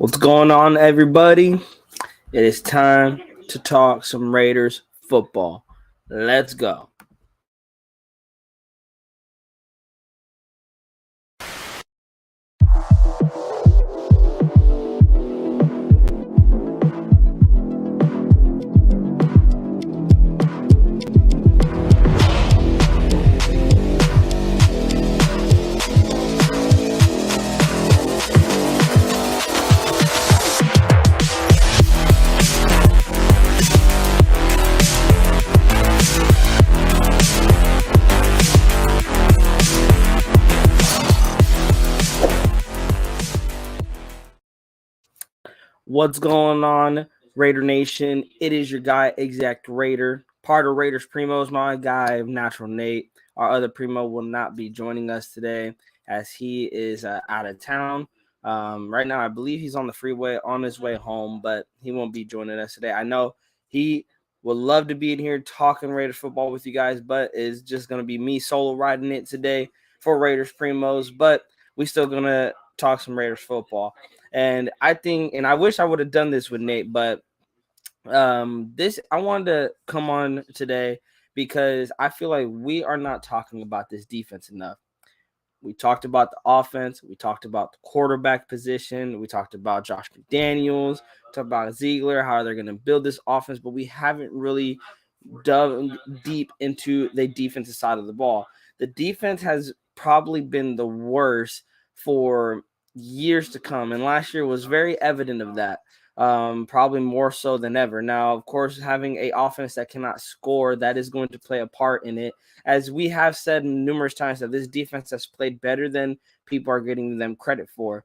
What's going on, everybody? It is time to talk some Raiders football. Let's go. What's going on, Raider Nation? It is your guy, Exact Raider, part of Raiders Primos, my guy, Natural Nate. Our other Primo will not be joining us today as he is out of town. Right now, I believe he's on the freeway on his way home, but he won't be joining us today. I know he would love to be in here talking Raiders football with you guys, but it's just going to be me solo riding it today for Raiders Primos. But we still going to talk some Raiders football. And I think, and I wish I would have done this with Nate, but this I wanted to come on today because I feel like we are not talking about this defense enough. We talked about the offense, we talked about the quarterback position, we talked about Josh McDaniels, talked about Ziegler, how they're going to build this offense, but we haven't really dug deep into the defensive side of the ball. The defense has probably been the worst for years to come, and last year was very evident of that. Probably more so than ever. Now, of course, having a offense that cannot score, that is going to play a part in it. As we have said numerous times, that this defense has played better than people are getting them credit for.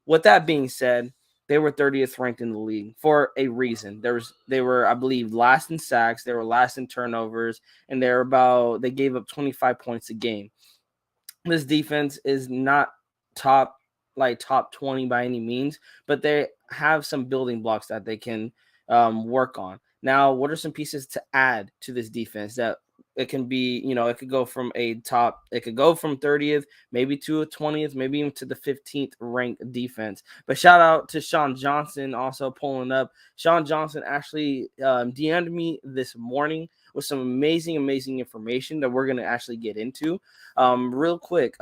With that being said, they were 30th ranked in the league for a reason. They were, I believe, last in sacks, they were last in turnovers, and they gave up 25 points a game. This defense is not top top 20 by any means, but they have some building blocks that they can work on. Now, what are some pieces to add to this defense that it can be, it could go from it could go from 30th, maybe to a 20th, maybe even to the 15th ranked defense. But shout out to Sean Johnson also pulling up. Sean Johnson actually DM'd me this morning with some amazing information that we're going to actually get into. Real quick,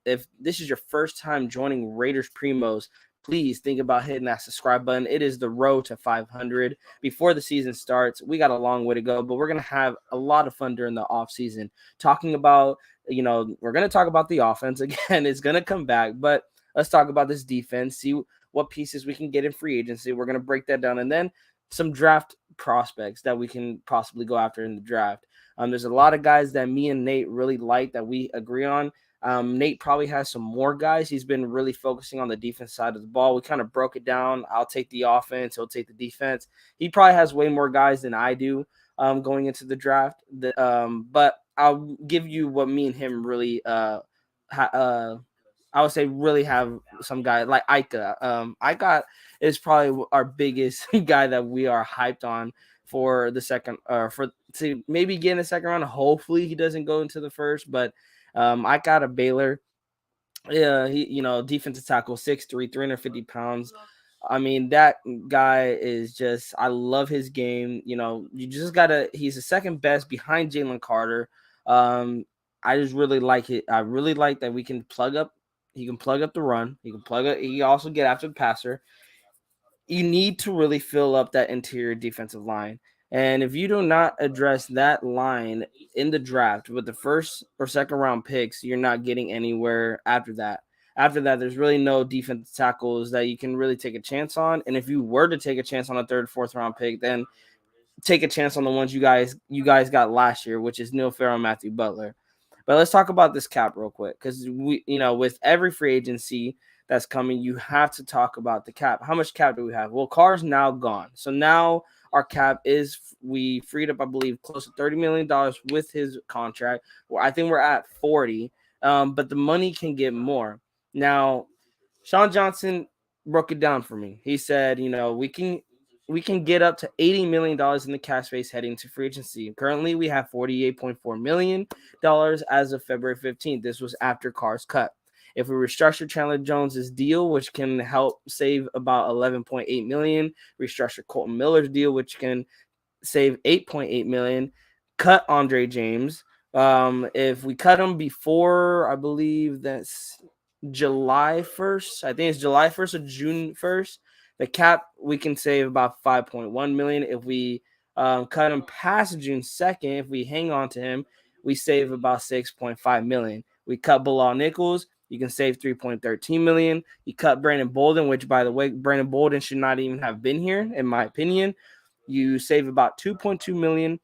if this is your first time joining Raiders Primos, please think about hitting that subscribe button. It is the road to 500 before the season starts. We got a long way to go, but we're going to have a lot of fun during the off season talking about, we're going to talk about the offense again. It's going to come back, but let's talk about this defense, see what pieces we can get in free agency. We're going to break that down, and then some draft prospects that we can possibly go after in the draft. There's a lot of guys that me and Nate really like that we agree on. Nate probably has some more guys. He's been really focusing on the defense side of the ball. We kind of broke it down. I'll take the offense. He'll take the defense. He probably has way more guys than I do going into the draft. But I'll give you what me and him really I would say really have some guy like Ika. Ika is probably our biggest guy that we are hyped on for the second, for to maybe get in the second round. Hopefully he doesn't go into the first, but I got a Baylor. Yeah, he defensive tackle, 6'3", 350 pounds. I mean, that guy is just, I love his game. You just gotta, he's the second best behind Jalen Carter. I just really like it. I really like that we can plug up. He can plug up the run. He can plug up. He can also get after the passer. You need to really fill up that interior defensive line. And if you do not address that line in the draft with the first or second round picks, you're not getting anywhere after that. After that, there's really no defensive tackles that you can really take a chance on. And if you were to take a chance on a third, fourth round pick, then take a chance on the ones you guys got last year, which is Neil Farrell and Matthew Butler. But let's talk about this cap real quick, because with every free agency that's coming, you have to talk about the cap. How much cap do we have? Well, Carr's now gone, so now our cap is, we freed up, I believe, close to $30 million with his contract. Well, I think we're at 40, but the money can get more. Now, Sean Johnson broke it down for me. He said, we can get up to $80 million in the cap space heading to free agency. Currently, we have $48.4 million as of February 15th. This was after Carr's cut. If we restructure Chandler Jones's deal, which can help save about 11.8 million, restructure Colton Miller's deal, which can save 8.8 million, cut Andre James. If we cut him before, I believe that's July 1st. I think it's July 1st or June 1st. The cap, we can save about 5.1 million. If we cut him past June 2nd, if we hang on to him, we save about 6.5 million. We cut Bilal Nichols, you can save 3.13 million. You cut Brandon Bolden, which, by the way, Brandon Bolden should not even have been here, in my opinion. You save about 2.2 million.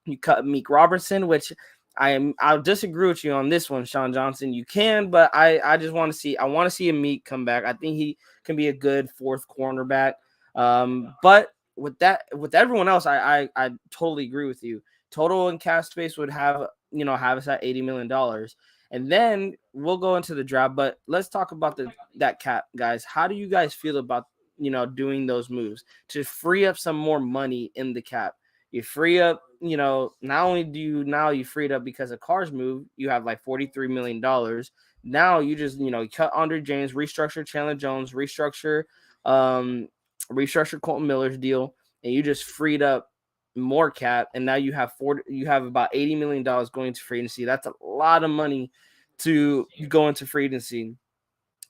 You cut Meek Robertson, which I'll disagree with you on this one, Sean Johnson. You can, but I just want to see a Meek come back. I think he can be a good fourth cornerback. But with everyone else, I totally agree with you. Total and cap space would have us at $80 million. And then we'll go into the draft, but let's talk about that cap, guys. How do you guys feel about doing those moves to free up some more money in the cap? You free up, not only do you free it up because of Carr's move, you have like $43 million. Now you just, cut Andre James, restructure Chandler Jones, restructure Colton Miller's deal, and you just freed up more cap. And now you have about $80 million going to free agency. That's a lot of money to go into free agency.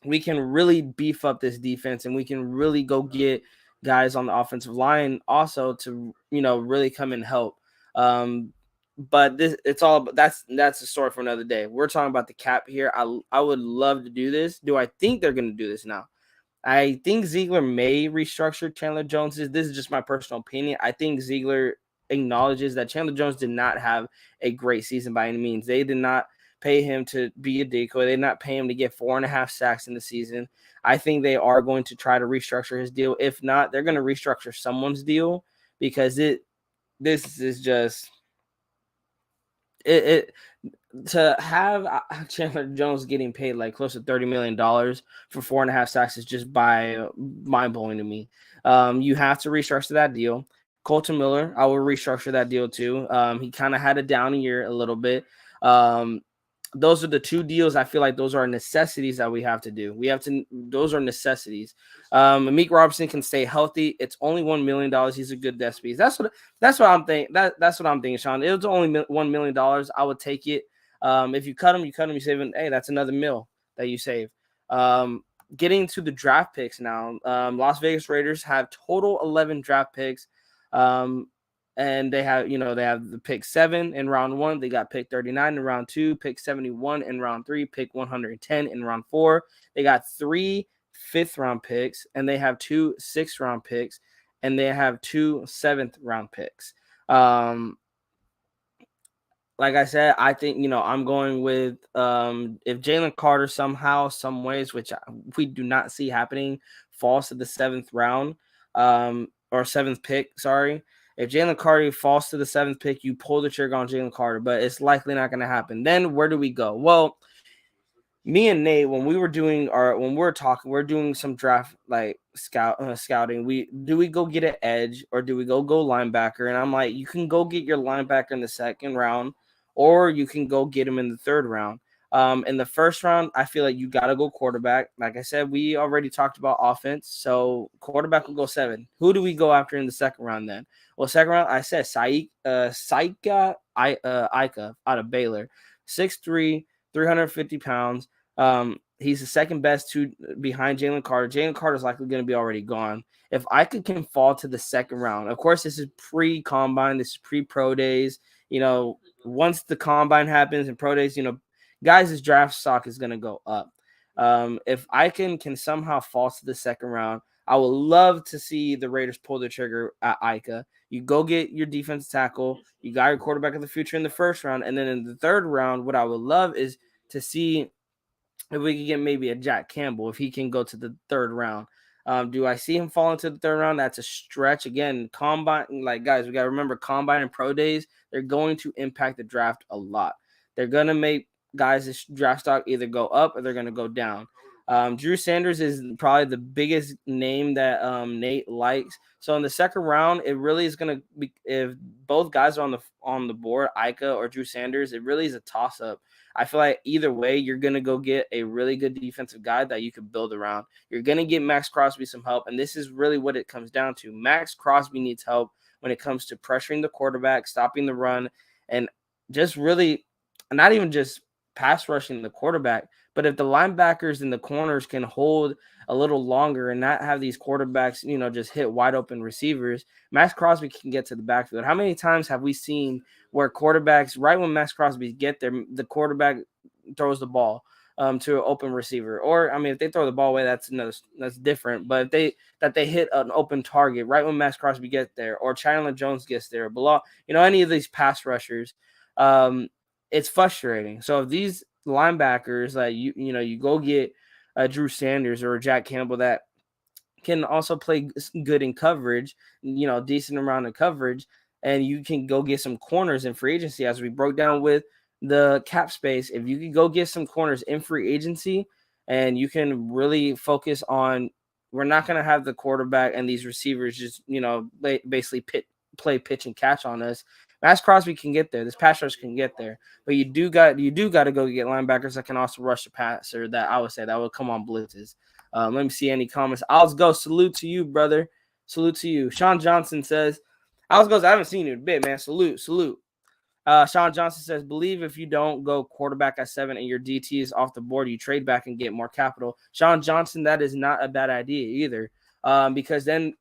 We can really beef up this defense, and we can really go get guys on the offensive line also to, really come and help. But that's a story for another day. We're talking about the cap here. I would love to do this. Do I think they're going to do this now? I think Ziegler may restructure Chandler Jones. This is just my personal opinion. I think Ziegler acknowledges that Chandler Jones did not have a great season by any means. They did not pay him to be a decoy. They did not pay him to get 4.5 sacks in the season. I think they are going to try to restructure his deal. If not, they're going to restructure someone's deal, because this is just it to have Chandler Jones getting paid like close to $30 million for 4.5 sacks is just mind blowing to me. You have to restructure that deal. Colton Miller, I will restructure that deal too. He kind of had a down year a little bit. Those are the two deals. I feel like those are necessities that we have to do. Those are necessities. Meek Robertson can stay healthy. It's only $1 million. He's a good death piece. That's what I'm thinking. That's what I'm thinking, Sean. It was only $1 million. I would take it. If you cut him, you save him. Hey, that's another mil that you save. Getting to the draft picks now. Las Vegas Raiders have total 11 draft picks. And they have the pick 7 in round 1. They got pick 39 in round 2, pick 71 in round 3, pick 110 in round 4. They got 3 5th-round picks, and they have 2 6th-round picks, and they have 2 7th-round picks. Like I said, I think, I'm going with if Jalen Carter somehow, some ways, which we do not see happening, falls to the 7th round or 7th pick, sorry. If Jalen Carter falls to the 7th pick, you pull the trigger on Jalen Carter, but it's likely not going to happen. Then where do we go? Well, me and Nate, when we're doing some draft like scouting. Do we go get an edge, or do we go linebacker? And I'm like, you can go get your linebacker in the 2nd round, or you can go get him in the 3rd round. In the 1st round, I feel like you got to go quarterback. Like I said, we already talked about offense, so quarterback will go 7. Who do we go after in the 2nd round then? Well, 2nd round, I said Saika Ika out of Baylor, 6'3", 350 pounds. He's the 2nd best behind Jalen Carter. Jalen Carter is likely going to be already gone. If Ika can fall to the 2nd round, of course, this is pre-combine, this is pre-pro days. Once the combine happens and pro days, guys' draft stock is going to go up. If Ika can somehow fall to the 2nd round, I would love to see the Raiders pull the trigger at Ika. You go get your defensive tackle. You got your quarterback of the future in the 1st round. And then in the 3rd round, what I would love is to see if we can get maybe a Jack Campbell, if he can go to the 3rd round. Do I see him falling to the 3rd round? That's a stretch. Again, combine, guys, we got to remember, combine and pro days, they're going to impact the draft a lot. They're going to make guys' draft stock either go up or they're going to go down. Drew Sanders is probably the biggest name that Nate likes. So in the second round, it really is going to be, if both guys are on the board, Ika or Drew Sanders, it really is a toss up. I feel like either way, you're going to go get a really good defensive guy that you could build around. You're going to get Max Crosby some help, and this is really what it comes down to. Max Crosby needs help when it comes to pressuring the quarterback, stopping the run, and just really not even just pass rushing the quarterback. But if the linebackers and the corners can hold a little longer and not have these quarterbacks, just hit wide open receivers, Max Crosby can get to the backfield. How many times have we seen where quarterbacks, right when Max Crosby get there, the quarterback throws the ball to an open receiver? Or, I mean, if they throw the ball away, that's different. But if they hit an open target right when Max Crosby gets there, or Chandler Jones gets there, below, any of these pass rushers, it's frustrating. So if these linebackers, like you go get Drew Sanders or Jack Campbell that can also play good in coverage, decent amount of coverage, and you can go get some corners in free agency, as we broke down with the cap space. If you could go get some corners in free agency, and you can really focus on, we're not going to have the quarterback and these receivers just basically play pitch and catch on us. Max Crosby can get there. This pass rush can get there, but you do got to go get linebackers that can also rush the passer. That I would say that would come on blitzes. Let me see any comments. Alex Go, salute to you, brother. Salute to you. Sean Johnson says, Alex Goes, I haven't seen you in a bit, man. Salute. Sean Johnson says, believe if you don't go quarterback at 7 and your DT is off the board, you trade back and get more capital. Sean Johnson, that is not a bad idea either. Because then,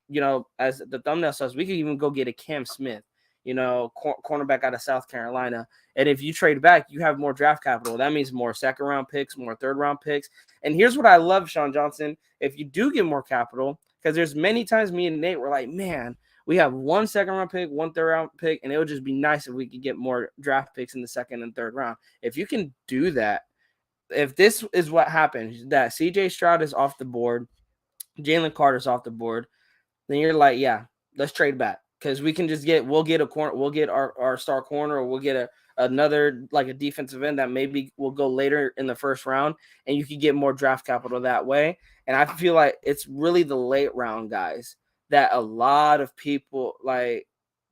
as the thumbnail says, we could even go get a Cam Smith, cornerback out of South Carolina. And if you trade back, you have more draft capital. That means more second round picks, more third round picks. And here's what I love, Sean Johnson. If you do get more capital, because there's many times me and Nate were like, man, we have 1 second round pick, 1 third round pick, and it would just be nice if we could get more draft picks in the second and third round. If you can do that, if this is what happens, that CJ Stroud is off the board, Jalen Carter's off the board, then you're like, yeah, let's trade back. Because we'll get a corner, we'll get our star corner, or we'll get another like a defensive end that maybe will go later in the first round, and you can get more draft capital that way. And I feel like it's really the late round guys that a lot of people like.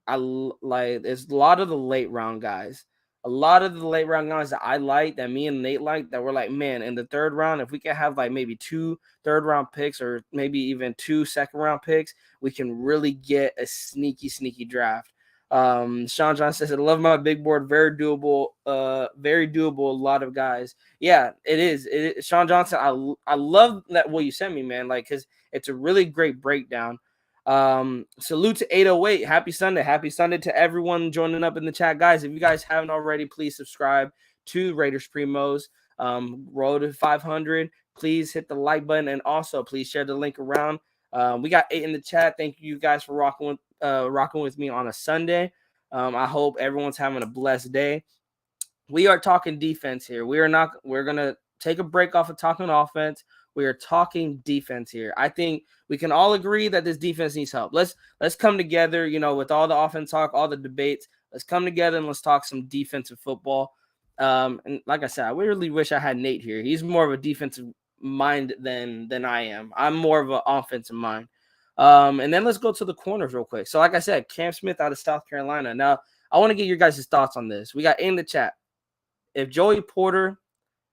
It's a lot of the late round guys. A lot of the late round guys that I like, that me and Nate like, that we're like, man, in the third round, if we can have like maybe 2 third round picks or maybe even 2 second round picks, we can really get a sneaky draft. Sean John says, I love my big board. Very doable. Very doable. A lot of guys. Yeah, it is. Sean Johnson, I love that what you sent me, man. Like, because it's a really great breakdown. Salute to 808. Happy Sunday to everyone joining up in the chat, guys. If you guys haven't already, please subscribe to Raiders Primos. Road to 500. Please hit the like button, and also please share the link around. We got 8 in the chat. Thank you guys for rocking with me on a Sunday. I hope everyone's having a blessed day. We are talking defense here. We're gonna take a break off of talking offense. We are talking defense here. I think we can all agree that this defense needs help. Let's come together, with all the offense talk, all the debates. Let's come together and let's talk some defensive football. And like I said, I really wish I had Nate here. He's more of a defensive mind than I am. I'm more of an offensive mind. And then let's go to the corners real quick. So like I said, Cam Smith out of South Carolina. Now, I want to get your guys' thoughts on this. We got in the chat. If Joey Porter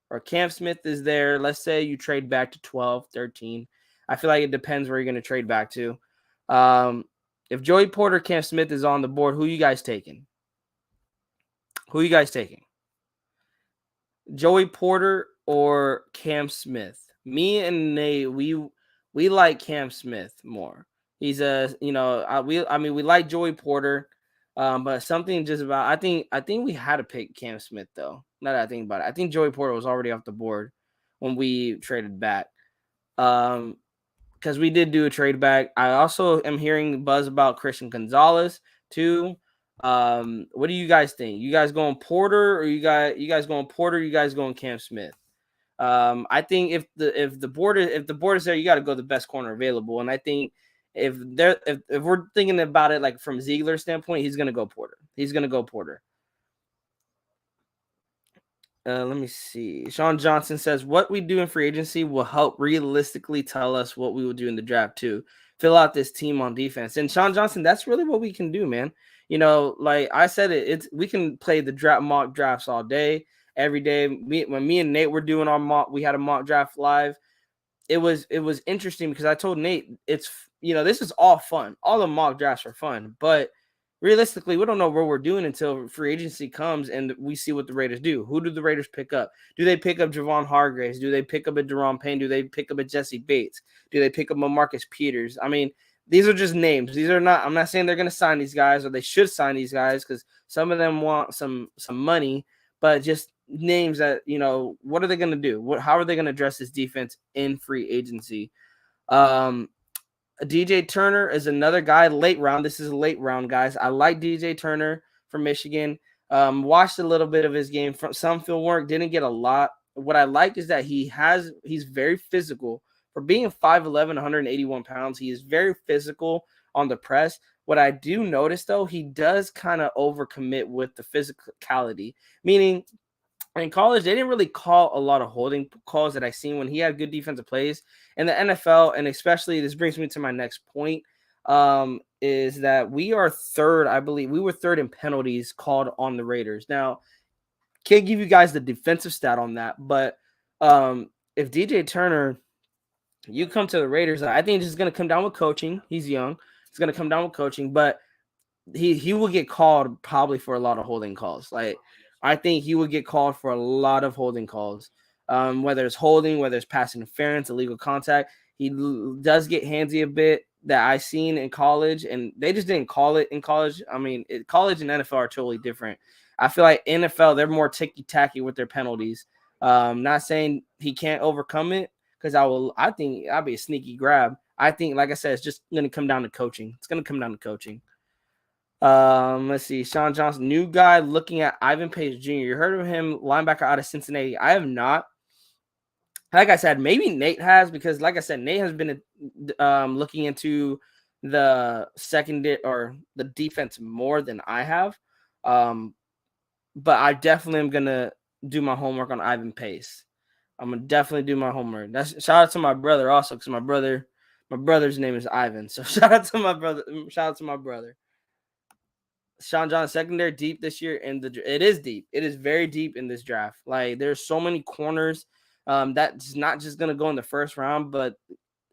or Cam Smith is there, let's say you trade back to 12, 13. I feel like it depends where you're going to trade back to. If Joey Porter, Cam Smith is on the board, who you guys taking? Joey Porter or Cam Smith? Me and Nate, we like Cam Smith more. He's we like Joey Porter, but something just about I think we had to pick Cam Smith though. Now that I think about it, I think Joey Porter was already off the board when we traded back. Because we did do a trade back. I also am hearing buzz about Christian Gonzalez too. What do you guys think? You guys going Porter, or you guys going Porter? You guys going Cam Smith? I think if the board is there, you got to go the best corner available. And I think if we're thinking about it like from Ziegler's standpoint, he's gonna go Porter. Let me see. Sean Johnson says, what we do in free agency will help realistically tell us what we will do in the draft too. Fill out this team on defense. And Sean Johnson, that's really what we can do, man. You know, like I said, we can play the mock drafts all day, every day. When me and Nate were doing our mock, we had a mock draft live. It was interesting because I told Nate, this is all fun. All the mock drafts are fun, but realistically, we don't know what we're doing until free agency comes and we see what the Raiders do. Who do the Raiders pick up? Do they pick up Javon Hargraves? Do they pick up a Daron Payne? Do they pick up a Jesse Bates? Do they pick up a Marcus Peters? I mean, these are just names. I'm not saying they're going to sign these guys or they should sign these guys because some of them want some money, but just names that, what are they going to do? How are they going to address this defense in free agency? DJ Turner is another guy, late round. This is a late round, guys. I like DJ Turner from Michigan. Watched a little bit of his game from some field work, didn't get a lot. What I like is that he's very physical. For being 5'11", 181 pounds, he is very physical on the press. What I do notice, though, he does kind of overcommit with the physicality, meaning in college, they didn't really call a lot of holding calls that I seen when he had good defensive plays. In the NFL, and especially, this brings me to my next point, is that we are third, I believe. We were third in penalties called on the Raiders. Now, can't give you guys the defensive stat on that, but if DJ Turner, you come to the Raiders, I think it's just going to come down with coaching. He's young. It's going to come down with coaching, but he will get called probably for a lot of holding calls. Like, I think he would get called for a lot of holding calls, whether it's holding, whether it's pass interference, illegal contact. He does get handsy a bit that I've seen in college, and they just didn't call it in college. I mean, college and NFL are totally different. I feel like NFL, they're more ticky-tacky with their penalties. Not saying he can't overcome it, because I think I'll be a sneaky grab. I think, like I said, it's just going to come down to coaching. It's going to come down to coaching. Let's see. Sean Johnson, new guy looking at Ivan Pace Jr. You heard of him, linebacker out of Cincinnati? I have not. Like I said, maybe Nate has, because like I said, Nate has been looking into the secondary or the defense more than I have. But I definitely am gonna do my homework on Ivan Pace. I'm gonna definitely do my homework. That's shout out to my brother also, because my brother's name is Ivan. So shout out to my brother. Shout out to my brother. Sean Johnson, secondary deep this year, and it is deep. It is very deep in this draft. Like, there's so many corners that's not just gonna go in the first round, but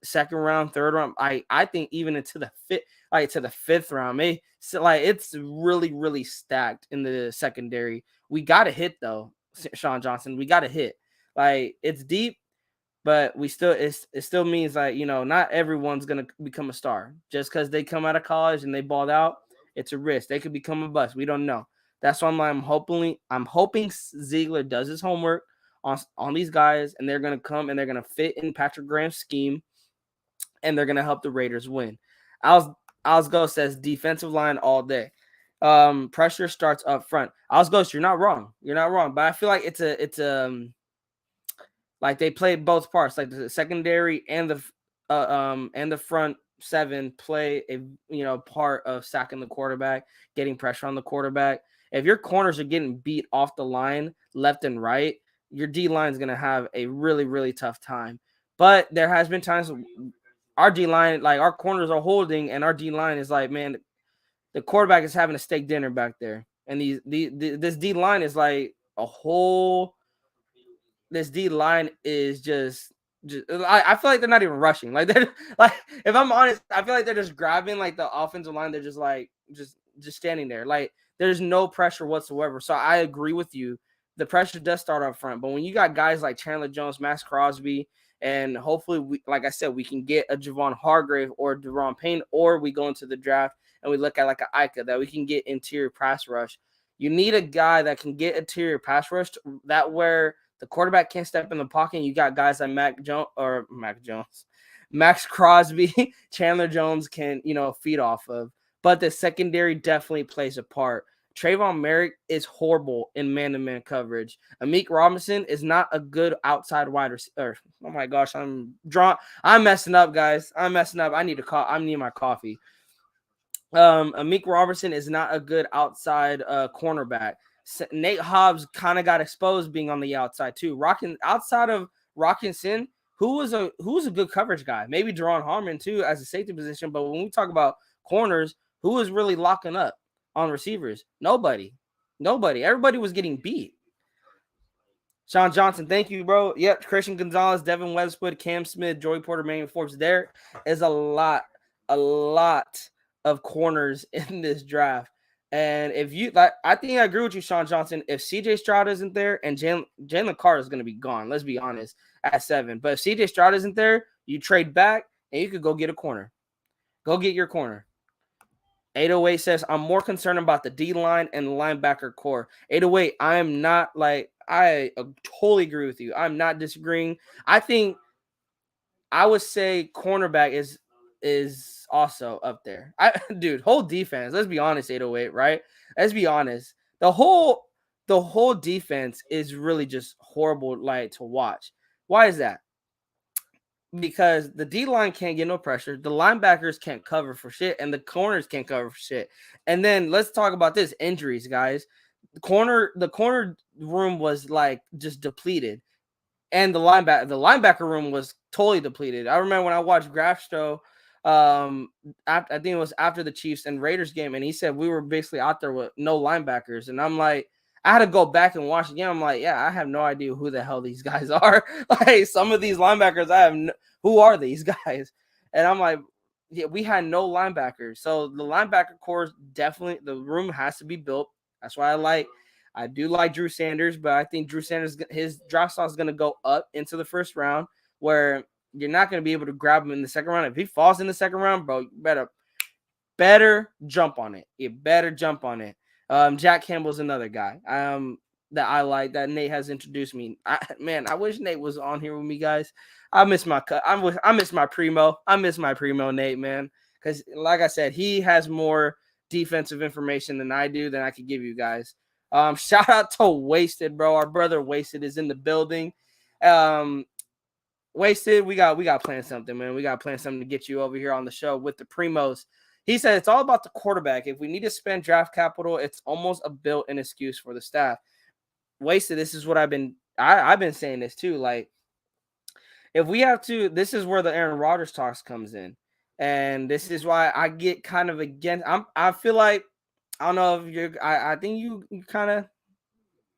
second round, third round. I think even into the fifth round. It's really, really stacked in the secondary. We gotta hit though, Sean Johnson. We gotta hit. Like, it's deep, but it still means, like, not everyone's gonna become a star just because they come out of college and they balled out. It's a risk. They could become a bust. We don't know. That's why I'm hoping Ziegler does his homework on these guys, and they're gonna come and they're gonna fit in Patrick Graham's scheme, and they're gonna help the Raiders win. Alice Ghost says defensive line all day. Pressure starts up front. Alice Ghost, you're not wrong. You're not wrong. But I feel like it's like they play both parts, like the secondary and the front seven play a part of sacking the quarterback, getting pressure on the quarterback. If your corners are getting beat off the line left and right, your D line is gonna have a really, really tough time. But there has been times our D line, like, our corners are holding, and our D line is like, man, the quarterback is having a steak dinner back there, and this D line is like a whole. This D line is just I feel like they're not even rushing. Like, they're like, if I'm honest, I feel like they're just grabbing, like, the offensive line. They're just like just standing there. Like, there's no pressure whatsoever. So I agree with you. The pressure does start up front, but when you got guys like Chandler Jones, Max Crosby, and hopefully like I said, we can get a Javon Hargrave or Daron Payne, or we go into the draft and we look at like an Ika that we can get interior pass rush. You need a guy that can get interior pass rush that where the quarterback can't step in the pocket. And you got guys like Max Crosby, Chandler Jones can, feed off of. But the secondary definitely plays a part. Trayvon Merrick is horrible in man-to-man coverage. Amik Robinson is not a good outside wide receiver. Oh my gosh, I'm messing up, guys. I'm messing up. I need my coffee. Amik Robertson is not a good outside cornerback. Nate Hobbs kind of got exposed being on the outside too. Outside of Rockinson, who was a good coverage guy? Maybe Jerron Harmon too as a safety position. But when we talk about corners, who was really locking up on receivers? Nobody. Everybody was getting beat. Sean Johnson, thank you, bro. Yep, Christian Gonzalez, Devin Westwood, Cam Smith, Joey Porter, Manny Forbes. There is a lot of corners in this draft. And if you like, I think I agree with you, Sean Johnson. If CJ Stroud isn't there and Jalen Carter is going to be gone, let's be honest, at 7. But if CJ Stroud isn't there, you trade back and you could go get a corner. Go get your corner. 808 says, I'm more concerned about the D-line and the linebacker core. 808, I am not like, I totally agree with you. I'm not disagreeing. I think I would say cornerback is also up there. Dude, whole defense. Let's be honest, 808, right? Let's be honest. The whole defense is really just horrible like to watch. Why is that? Because the D-line can't get no pressure. The linebackers can't cover for shit, and the corners can't cover for shit. And then let's talk about this injuries, guys. The corner room was like just depleted, and the linebacker room was totally depleted. I remember when I watched Graf show, I think it was after the Chiefs and Raiders game, and he said we were basically out there with no linebackers, and I'm like, I had to go back and watch again. I'm like, yeah, I have no idea who the hell these guys are. Like some of these linebackers, who are these guys? And I'm like, yeah, we had no linebackers. So the linebacker core definitely, the room has to be built. That's why I do like Drew Sanders, but I think Drew Sanders, his draft stock is going to go up into the first round where you're not going to be able to grab him in the second round. If he falls in the second round, bro, you better jump on it. You better jump on it. Jack Campbell's another guy that I like that Nate has introduced me. I wish Nate was on here with me, guys. I miss my primo. I miss my primo, Nate, man. Because like I said, he has more defensive information than I do, than I could give you guys. Shout out to Wasted, bro. Our brother Wasted is in the building. Wasted, we got planned something, man. We got planned something to get you over here on the show with the primos. He said it's all about the quarterback. If we need to spend draft capital, it's almost a built-in excuse for the staff. Wasted, this is what I've been saying this too. Like, if we have to, this is where the Aaron Rodgers talks comes in. And this is why I get kind of against. I feel like, I don't know if you're, I think you kind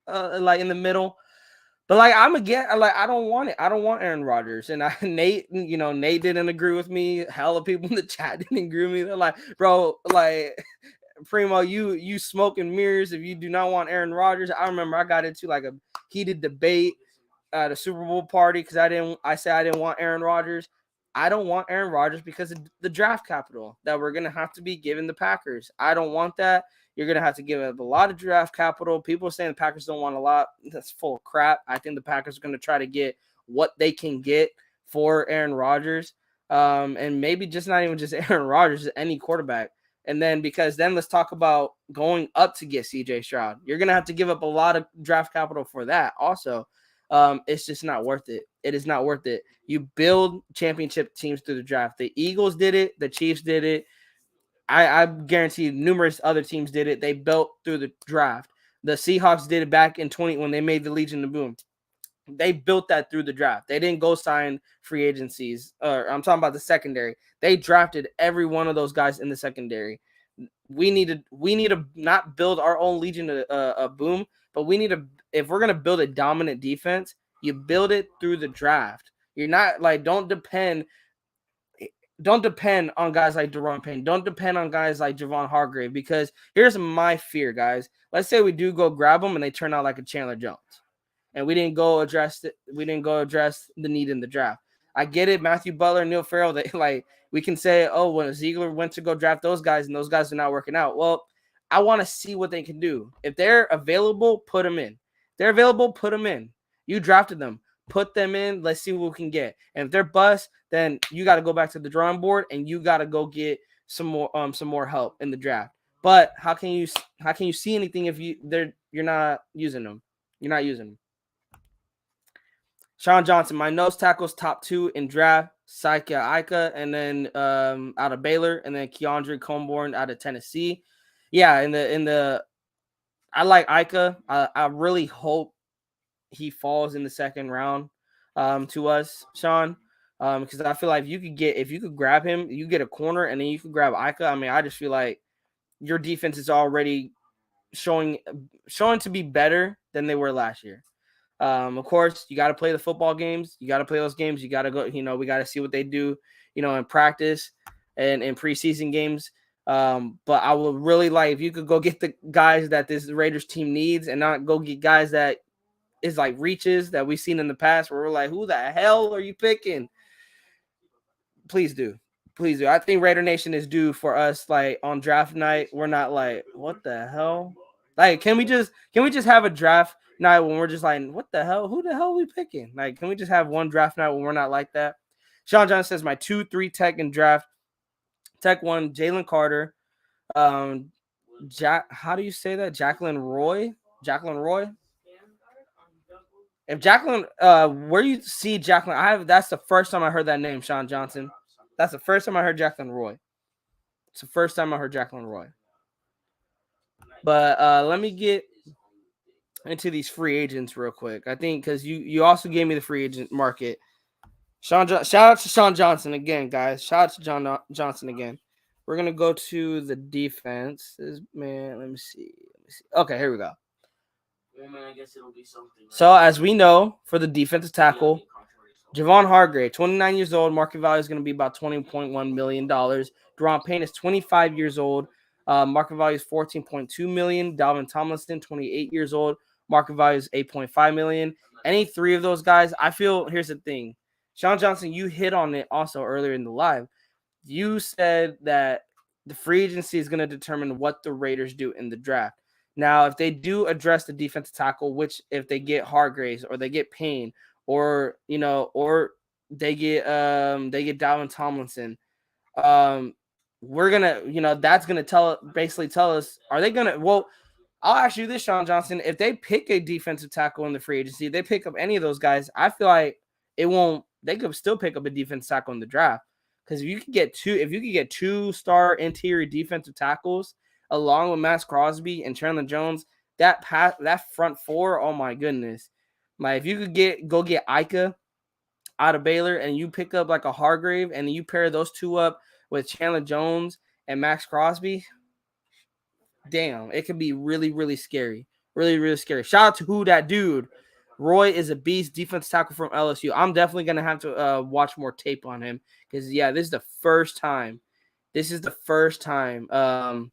of like in the middle. But like I'm again, like I don't want it. I don't want Aaron Rodgers. And Nate didn't agree with me. Hell of people in the chat didn't agree with me. They're like, bro, like Primo, you smoke and mirrors if you do not want Aaron Rodgers. I remember I got into like a heated debate at a Super Bowl party because I said I didn't want Aaron Rodgers. I don't want Aaron Rodgers because of the draft capital that we're gonna have to be giving the Packers. I don't want that. You're going to have to give up a lot of draft capital. People are saying the Packers don't want a lot. That's full of crap. I think the Packers are going to try to get what they can get for Aaron Rodgers. And maybe just not even just Aaron Rodgers, any quarterback. And then because then let's talk about going up to get CJ Stroud. You're going to have to give up a lot of draft capital for that also. It's just not worth it. It is not worth it. You build championship teams through the draft. The Eagles did it. The Chiefs did it. I guarantee numerous other teams did it. They built through the draft. The Seahawks did it back in 20 when they made the Legion of Boom. They built that through the draft. They didn't go sign free agencies. I'm talking about the secondary. They drafted every one of those guys in the secondary. We need to not build our own Legion of Boom, but we need to, if we're gonna build a dominant defense, you build it through the draft. You're not like don't depend on guys like Daron Payne. Don't depend on guys like Javon Hargrave, because here's my fear, guys. Let's say we do go grab them and they turn out like a Chandler Jones, and we didn't go address the need in the draft. I get it, Matthew Butler, Neil Farrell. They like we can say, oh, when Ziegler went to go draft those guys and those guys are not working out. Well, I want to see what they can do. If they're available, put them in. They're available, put them in. You drafted them. Put them in. Let's see what we can get. And if they're bust, then you got to go back to the drawing board and you got to go get some more help in the draft. But how can you see anything if you're not using them? You're not using them. Sean Johnson, my nose tackle's top 2 in draft. Saika Ika, and then out of Baylor, and then Keandre Comborn out of Tennessee. Yeah, in the I like Ika. I really hope he falls in the second round to us, Sean. Because I feel like if you could grab him, you get a corner, and then you could grab Ika. I mean, I just feel like your defense is already showing to be better than they were last year. Of course, you got to play the football games. You got to play those games. You got to go. We got to see what they do. In practice and in preseason games. But I would really like if you could go get the guys that this Raiders team needs, and not go get guys that is like reaches that we've seen in the past where we're like, who the hell are you picking? Please do. Please do. I think Raider Nation is due for us, like, on draft night. We're not like, what the hell? Like, can we just have a draft night when we're just like, what the hell? Who the hell are we picking? Like, can we just have one draft night when we're not like that? Sean Johnson says my 2-3 tech in draft. Tech 1, Jalen Carter. How do you say that? Jacqueline Roy? If Jacqueline, where you see Jacqueline, that's the first time I heard that name, Sean Johnson. That's the first time I heard Jacqueline Roy. It's the first time I heard Jacqueline Roy. But let me get into these free agents real quick. I think because you also gave me the free agent market. Shout out to Sean Johnson again, guys. Shout out to John Johnson again. We're gonna go to the defenses, man. Let me see. Okay, here we go. I guess it'll be something. So as we know, for the defensive tackle, Javon Hargrave, 29 years old. Market value is going to be about $20.1 million. Deron Payne is 25 years old. Market value is $14.2 million. Dalvin Tomlinson, 28 years old. Market value is $8.5 million. Any three of those guys, I feel, here's the thing. Sean Johnson, you hit on it also earlier in the live. You said that the free agency is going to determine what the Raiders do in the draft. Now, if they do address the defensive tackle, which if they get Hargraves or they get Payne, or they get Dalvin Tomlinson, we're gonna, that's gonna tell us, are they gonna? Well, I'll ask you this, Sean Johnson: if they pick a defensive tackle in the free agency, they pick up any of those guys, I feel like it won't. They could still pick up a defensive tackle in the draft, because if you could get 2-star interior defensive tackles along with Max Crosby and Chandler Jones, that front four, oh my goodness. Like, if you could go get Ika out of Baylor and you pick up like a Hargrave and you pair those two up with Chandler Jones and Max Crosby, damn, it could be really, really scary. Really, really scary. Shout out to who that dude. Roy is a beast, defense tackle from LSU. I'm definitely going to have to watch more tape on him because, yeah, this is the first time. This is the first time I'm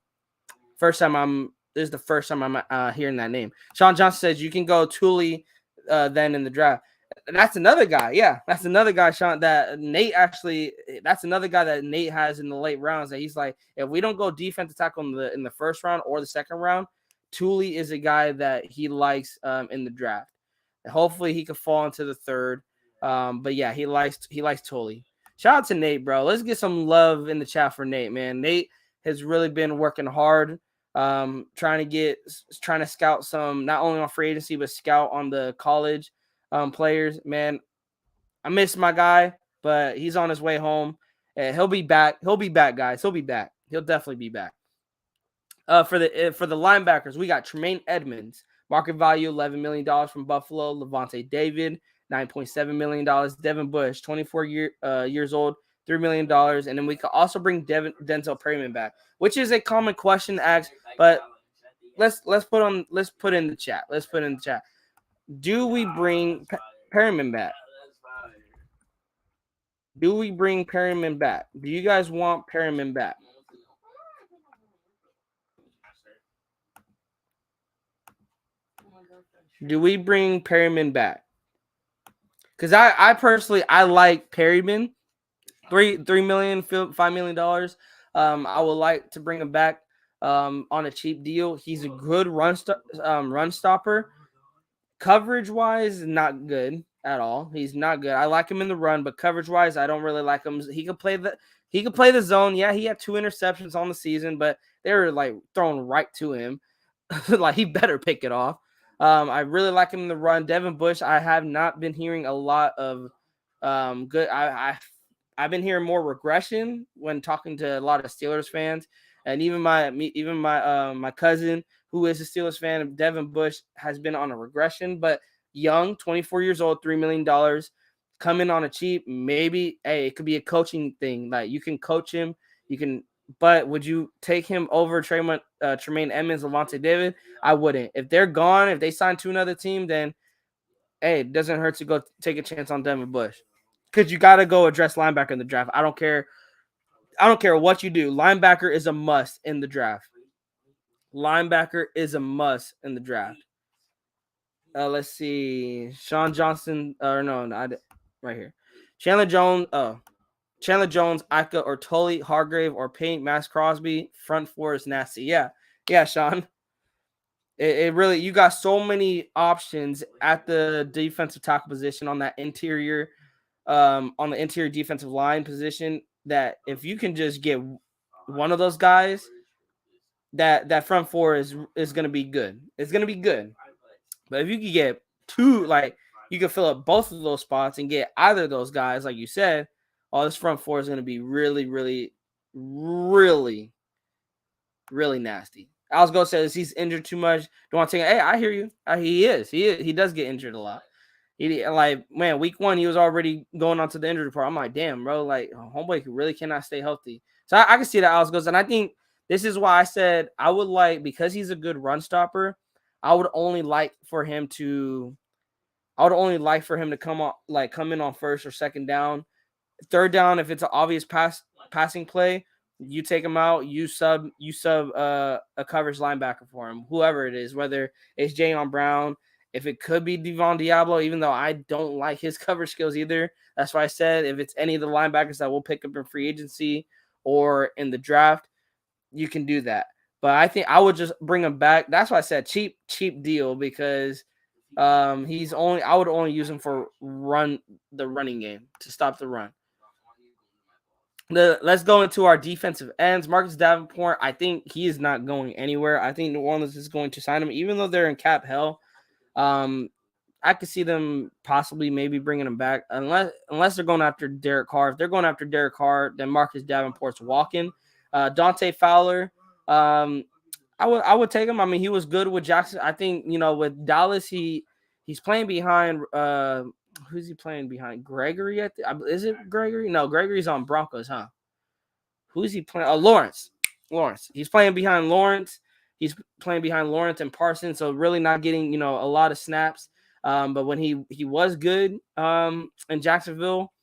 hearing that name. Sean Johnson says you can go Thule then in the draft. And that's another guy. Yeah, that's another guy, Sean, that Nate that's another guy that Nate has in the late rounds that he's like, if we don't go defensive tackle in the first round or the second round, Thule is a guy that he likes in the draft. And hopefully he could fall into the third. But yeah, he likes Thule. Shout out to Nate, bro. Let's get some love in the chat for Nate, man. Nate has really been working hard, trying to scout some, not only on free agency, but scout on the college players. Man, I miss my guy, but he's on his way home. He'll be back. He'll be back, guys. He'll be back. He'll definitely be back. For the linebackers, we got Tremaine Edmonds, market value $11 million from Buffalo. Levante David, $9.7 million. Devin Bush, 24 years old, $3 million. And then we could also bring Denzel Perryman back, which is a common question to ask, but let's put in the chat. Do we bring Perryman back? Do we bring Perryman back? Do you guys want Perryman back? Do we bring Perryman back? Because I personally, I like Perryman. $3 million, $5 million. I would like to bring him back on a cheap deal. He's a good run stopper. Coverage wise, not good at all. He's not good. I like him in the run, but coverage wise, I don't really like him. He could play the zone. Yeah, he had 2 interceptions on the season, but they were like thrown right to him. Like, he better pick it off. I really like him in the run. Devin Bush, I have not been hearing a lot of good. I've been hearing more regression when talking to a lot of Steelers fans, and even my cousin who is a Steelers fan, Devin Bush has been on a regression, but young, 24 years old, $3 million, coming on a cheap. Maybe, hey, it could be a coaching thing. Like, you can coach him, you can. But would you take him over Tremaine Edmonds, Lavonte David? I wouldn't. If they're gone, if they sign to another team, then hey, it doesn't hurt to go take a chance on Devin Bush, because you got to go address linebacker in the draft. I don't care what you do. Linebacker is a must in the draft. Linebacker is a must in the draft. Let's see. Sean Johnson, right here. Chandler Jones, Ika, or Tully, Hargrave, or Payne, Max Crosby. Front four is nasty. Yeah, Sean. It really, you got so many options at the defensive tackle position on that interior, on the interior defensive line position, that if you can just get one of those guys, that front four is going to be good. It's going to be good. But if you could get two, like, you could fill up both of those spots and get either of those guys, like you said, this front four is going to be really, really, really, really nasty. Alsgo says he's injured too much. Don't want to take it. Hey, I hear you. He is. He does get injured a lot. Week 1, he was already going on to the injury report. I'm like, damn, bro, like, homeboy really cannot stay healthy. So I can see that Alsgo, and I think this is why I said I would like, because he's a good run stopper, I would only like for him to come in on first or second down. Third down, if it's an obvious passing play, you take him out, you sub a coverage linebacker for him, whoever it is, whether it's Jayon Brown, if it could be Devon Diablo, even though I don't like his coverage skills either. That's why I said if it's any of the linebackers that we'll pick up in free agency or in the draft, you can do that. But I think I would just bring him back. That's why I said cheap deal, because I would only use him for the running game, to stop the run. Let's go into our defensive ends. Marcus Davenport, I think he is not going anywhere. I think New Orleans is going to sign him, even though they're in cap hell. I could see them possibly maybe bringing him back, unless they're going after Derek Carr. If they're going after Derek Carr, then Marcus Davenport's walking. Dante Fowler, I would take him. I mean, he was good with Jackson. I think, with Dallas, he's playing behind. Who's he playing behind? Gregory? Is it Gregory? No, Gregory's on Broncos, huh? Who's he playing? Lawrence. He's playing behind Lawrence. He's playing behind Lawrence and Parsons, so really not getting, a lot of snaps. But when he was good in Jacksonville,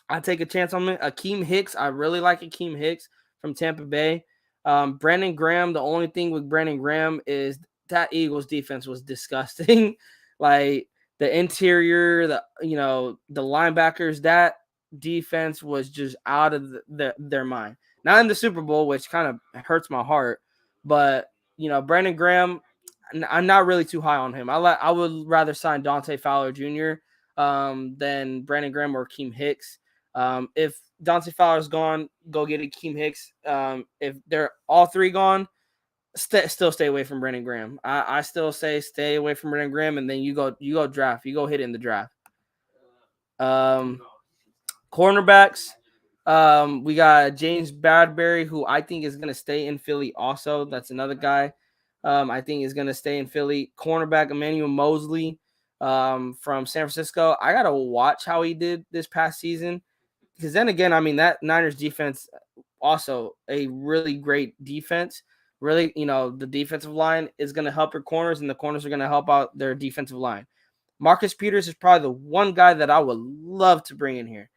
I take a chance on him. Akeem Hicks, I really like Akeem Hicks from Tampa Bay. Brandon Graham, the only thing with Brandon Graham is that Eagles defense was disgusting. Like, the interior, the linebackers, that defense was just out of their mind. Not in the Super Bowl, which kind of hurts my heart, but Brandon Graham, I'm not really too high on him. I would rather sign Dante Fowler Jr. Than Brandon Graham or Akeem Hicks. If Dante Fowler's gone, go get Akeem Hicks. If they're all three gone, still stay away from Brandon Graham. I still say stay away from Brandon Graham, and then you go draft. You go hit it in the draft. Cornerbacks. We got James Bradbury, who I think is going to stay in Philly also. That's another guy I think is going to stay in Philly. Cornerback Emmanuel Mosley from San Francisco. I got to watch how he did this past season, because then again, I mean, that Niners defense, also a really great defense. Really, the defensive line is going to help your corners, and the corners are going to help out their defensive line. Marcus Peters is probably the one guy that I would love to bring in here.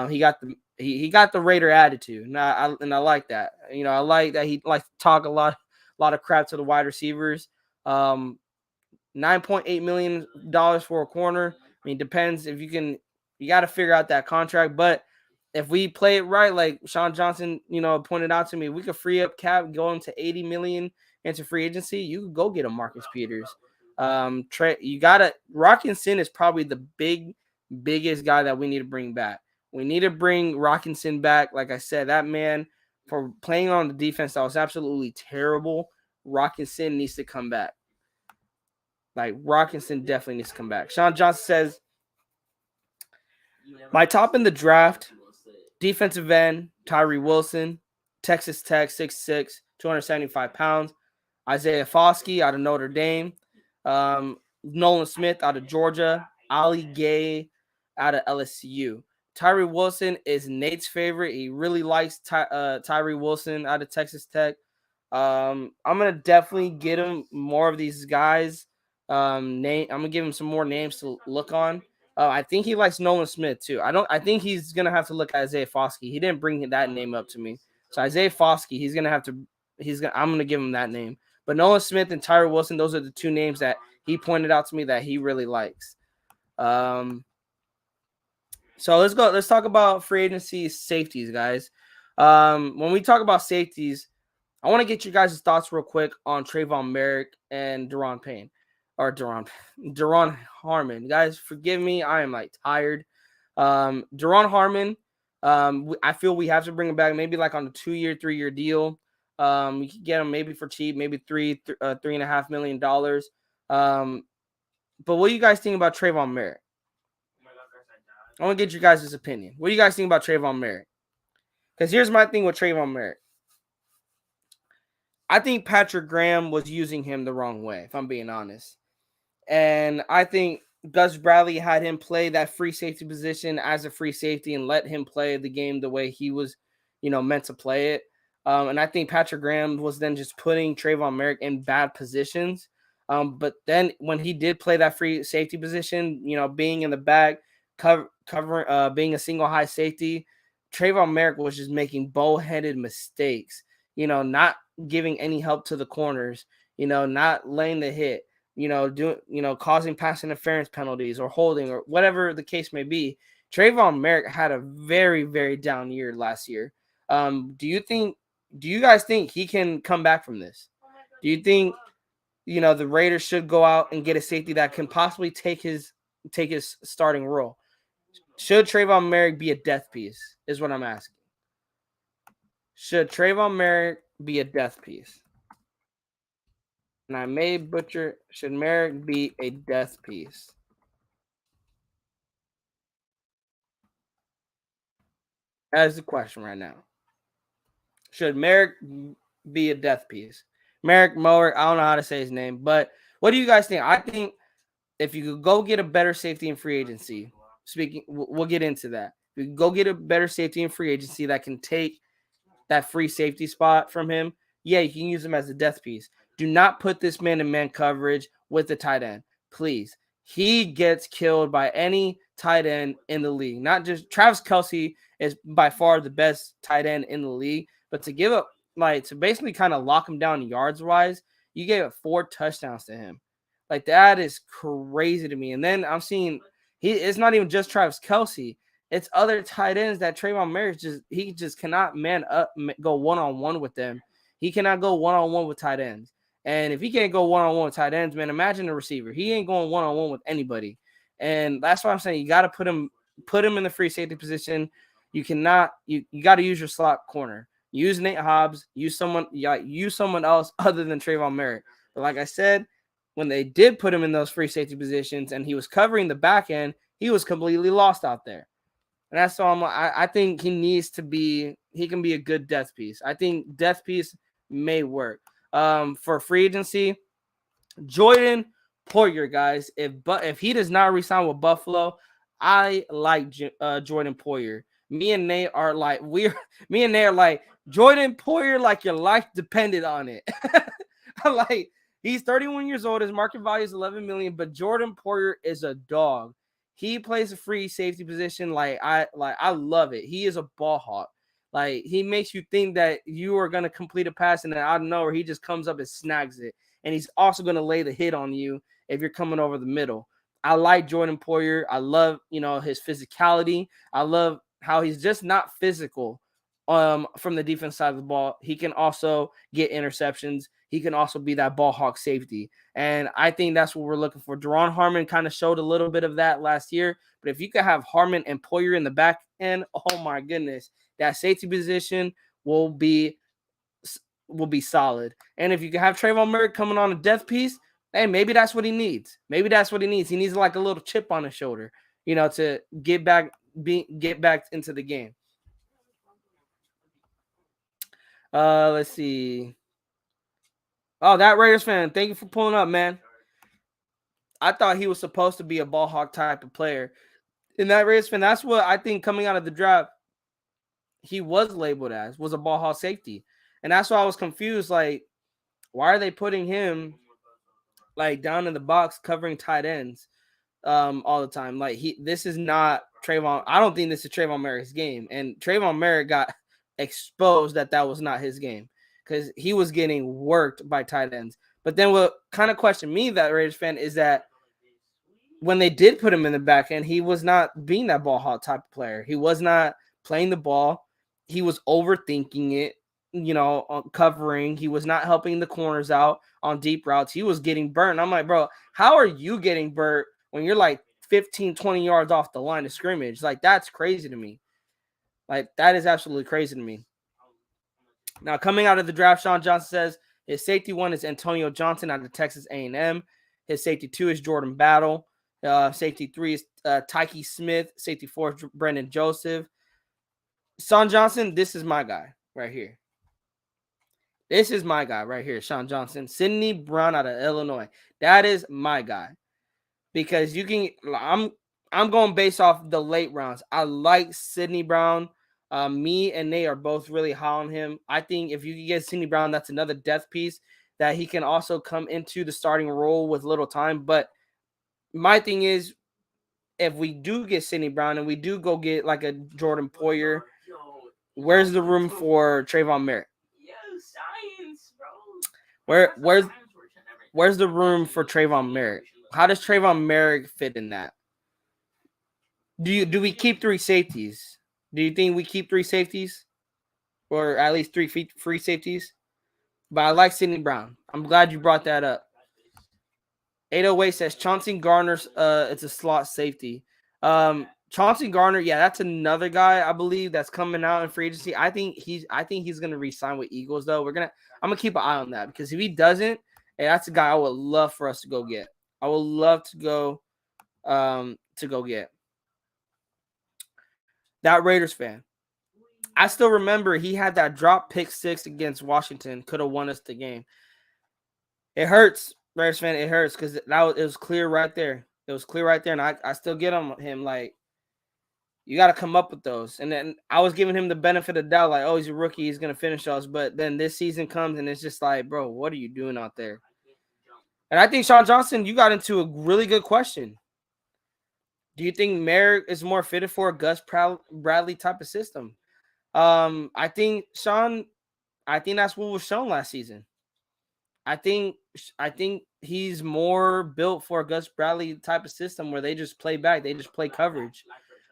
He got the Raider attitude, and I like that. I like that he likes to talk a lot of crap to the wide receivers. $9.8 million for a corner. I mean, depends if you got to figure out that contract, but if we play it right, like Sean Johnson, pointed out to me, we could free up cap, go into $80 million into free agency. You could go get a Marcus Peters. Rockinson is probably the biggest guy that we need to bring back. We need to bring Rockinson back. Like I said, that man, for playing on the defense, that was absolutely terrible. Rockinson needs to come back. Like, Rockinson definitely needs to come back. Sean Johnson says, my top in the draft, defensive end, Tyree Wilson, Texas Tech, 6'6", 275 pounds. Isaiah Foskey out of Notre Dame, Nolan Smith out of Georgia, Ali Gay out of LSU. Tyree Wilson is Nate's favorite. He really likes Tyree Wilson out of Texas Tech. I'm gonna definitely get him more of these guys. I'm gonna give him some more names to look on. I think he likes Nolan Smith too. I think he's gonna have to look at Isaiah Foskey. He didn't bring that name up to me. So Isaiah Foskey, I'm gonna give him that name. But Nolan Smith and Tyree Wilson, those are the two names that he pointed out to me that he really likes. So let's go. Let's talk about free agency safeties, guys. When we talk about safeties, I want to get you guys' thoughts real quick on Trayvon Merrick and Deron Harmon. Guys, forgive me. I am like tired. Deron Harmon, I feel we have to bring him back maybe like on a 2-year, 3-year deal. We could get him maybe for cheap, maybe $3.5 million. But what do you guys think about Trayvon Merrick? I want to get you guys' opinion. What do you guys think about Trayvon Merrick? Because here's my thing with Trayvon Merrick. I think Patrick Graham was using him the wrong way, if I'm being honest. And I think Gus Bradley had him play that free safety position as a free safety and let him play the game the way he was, meant to play it. And I think Patrick Graham was then just putting Trayvon Merrick in bad positions. But then when he did play that free safety position, being in the back, covering, being a single high safety, Trayvon Merrick was just making bullheaded mistakes, not giving any help to the corners, not laying the hit, causing pass interference penalties or holding or whatever the case may be. Trayvon Merrick had a very, very down year last year. Do you guys think he can come back from this? Do you think, the Raiders should go out and get a safety that can possibly take his starting role? Should Trayvon Merrick be a death piece is what I'm asking. Should Trayvon Merrick be a death piece? And I may butcher, should Merrick be a death piece? That is the question right now. Should Merrick be a death piece? Merrick Mower, I don't know how to say his name, but what do you guys think? I think if you could go get a better safety in free agency, we'll get into that. If you could go get a better safety in free agency that can take that free safety spot from him, yeah, you can use him as a death piece. Do not put this man in man coverage with the tight end, please. He gets killed by any tight end in the league. Not just Travis Kelce is by far the best tight end in the league, but to give up, to basically kind of lock him down yards wise, you gave up 4 touchdowns to him. Like, that is crazy to me. And then I'm seeing it's not even just Travis Kelce. It's other tight ends that Trayvon Merrick just cannot man up, go one-on-one with them. He cannot go one-on-one with tight ends. And if he can't go one-on-one with tight ends, man, imagine the receiver. He ain't going one-on-one with anybody. And that's why I'm saying you got to put him in the free safety position. You cannot you got to use your slot corner. Use Nate Hobbs, use someone else other than Trayvon Merrick. But like I said, when they did put him in those free safety positions and he was covering the back end, he was completely lost out there. And that's all I think he can be a good death piece. I think death piece may work. For free agency, Jordan Poyer, guys. If he does not resign with Buffalo, I like Jordan Poyer. Me and Nate are like Jordan Poyer, like your life depended on it. Like, he's 31 years old. His market value is $11 million, but Jordan Poyer is a dog. He plays a free safety position. I love it. He is a ball hawk. Like, he makes you think that you are going to complete a pass, and then out of nowhere, he just comes up and snags it. And he's also going to lay the hit on you if you're coming over the middle. I like Jordan Poyer. I love, his physicality. I love how he's just not physical from the defense side of the ball. He can also get interceptions. He can also be that ball hawk safety. And I think that's what we're looking for. Deron Harmon kind of showed a little bit of that last year. But if you could have Harmon and Poyer in the back end, oh my goodness, that safety position will be solid. And if you can have Trayvon Merrick coming on a death piece, hey, maybe that's what he needs. He needs like a little chip on his shoulder, to get back into the game. Let's see. Oh, that Raiders fan. Thank you for pulling up, man. I thought he was supposed to be a ball hawk type of player. And that Raiders fan, that's what I think coming out of the draft, he was labeled as, was a ball hawk safety. And that's why I was confused. Like, why are they putting him like down in the box covering tight ends all the time? Like, this is not Trayvon. I don't think this is Trayvon Merrick's game. And Trayvon Merrick got exposed that was not his game because he was getting worked by tight ends. But then what kind of questioned me, that Raiders fan, is that when they did put him in the back end, he was not being that ball hawk type of player. He was not playing the ball. He was overthinking it, on covering. He was not helping the corners out on deep routes. He was getting burnt. I'm like, bro, how are you getting burnt when you're like 15, 20 yards off the line of scrimmage? Like, that's crazy to me. Like, that is absolutely crazy to me. Now, coming out of the draft, Sean Johnson says his safety 1 is Antonio Johnson out of Texas A&M. His safety 2 is Jordan Battle. Safety 3 is Tyke Smith. Safety 4 is Brendan Joseph. Sean Johnson, this is my guy right here. This is my guy right here, Sean Johnson. Sidney Brown out of Illinois. That is my guy. Because I'm going based off the late rounds. I like Sidney Brown. Me and Nate are both really high on him. I think if you can get Sidney Brown, that's another depth piece that he can also come into the starting role with little time. But my thing is, if we do get Sidney Brown and we do go get like a Jordan Poyer, where's the room for Trayvon Merrick? Where's the room for Trayvon Merrick? How does Trayvon Merrick fit in that? Do we keep 3 safeties? Do you think we keep 3 safeties? Or at least 3 free safeties? But I like Sidney Brown. I'm glad you brought that up. 808 says Chauncey Garner's it's a slot safety. Chauncey Garner, yeah, that's another guy I believe that's coming out in free agency. I think he's gonna re-sign with Eagles though. I'm gonna keep an eye on that because if he doesn't, hey, that's a guy I would love for us to go get. I would love to go get. That Raiders fan. I still remember he had that drop pick 6 against Washington. Could have won us the game. It hurts, Raiders fan. It hurts because it was clear right there. It was clear right there, and I still get on him. Like, you got to come up with those. And then I was giving him the benefit of the doubt, like, oh, he's a rookie. He's going to finish us. But then this season comes, and it's just like, bro, what are you doing out there? And I think, Sean Johnson, you got into a really good question. Do you think Merrick is more fitted for a Gus Bradley type of system? I think, Sean, that's what was shown last season. I think he's more built for a Gus Bradley type of system where they just play back. They just play coverage.